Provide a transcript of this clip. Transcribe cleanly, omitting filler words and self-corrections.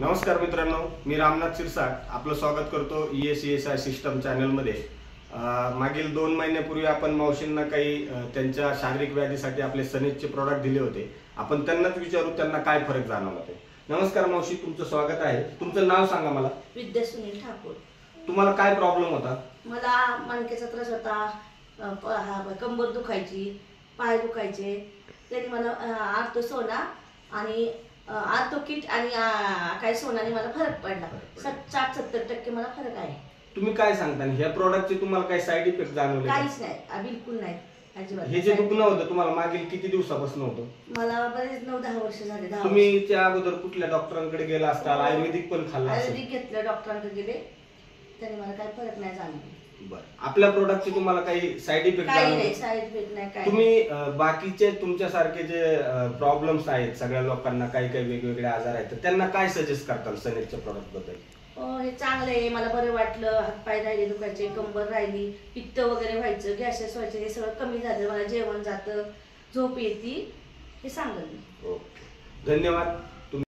नमस्कार मित्रांनो, मी रामनाथ शिरसाट आपलं स्वागत करतो ESI सिस्टम चॅनलमध्ये। मागील 2 महिन्यापूर्वी आपण मावशींना काही त्यांच्या शारीरिक व्याधीसाठी आपले सनेजचे प्रोडक्ट दिले होते। आपण त्यांनाच विचारू त्यांना काय फरक जाणवला ते। नमस्कार मावशी, तुमचं स्वागत आहे। तुमचं नाव सांगा मला। विद्या सुनील ठाकूर। तुम्हाला काय प्रॉब्लेम होता? मला मणक्याचा त्रास होता, कंबर दुखायची, पाय दुखायचे। त्यांनी मला आर्थो सोना आणि आर्थो किट आणि काय सोनाने मला फरक पडला। 60-70% मला फरक आहे। तुम्ही काय सांगता, ह्या प्रोडक्टचे तुम्हाला काही साइड इफेक्ट जाणवले? काहीच नाही, बिलकुल नाही, अजिबात। हे जे दुखणं होतं तुम्हाला मागील किती दिवसापासून होतं? मला बरेच 9-10 वर्ष झाले। तुम्ही त्या अगोदर कुठल्या डॉक्टरांकडे गेला असताल? आयुर्वेदिक पण खाल्ला असेल? आयुर्वेदिक घेतलं, डॉक्टरांकडे गेले, त्यांनी मला काही फरक नाही जाणवला। बरं, आपल्या प्रोडक्टचे तुम्हाला काही साइड इफेक्ट काही नाही, साइड इफेक्ट नाही, काही। तुम्ही बाकीचे तुमच्यासारखे जे प्रॉब्लेम्स आहेत, सगळ्या लोकांना काही काही वेगवेगळे आजार आहेत, तर त्यांना काय सजेस्ट करताल सनेजच्या प्रोडक्ट बद्दल? हे चांगलं आहे, मला बरं वाटलं। हातपाय राहिले दुखायचे, कंबर राहिली, पित्त वगैरे व्हायचं, गॅसेस व्हायचे, हे सगळं कमी झालं। मला जेवण जातं, झोप येते, हे सांगेल मी। ओके, धन्यवाद।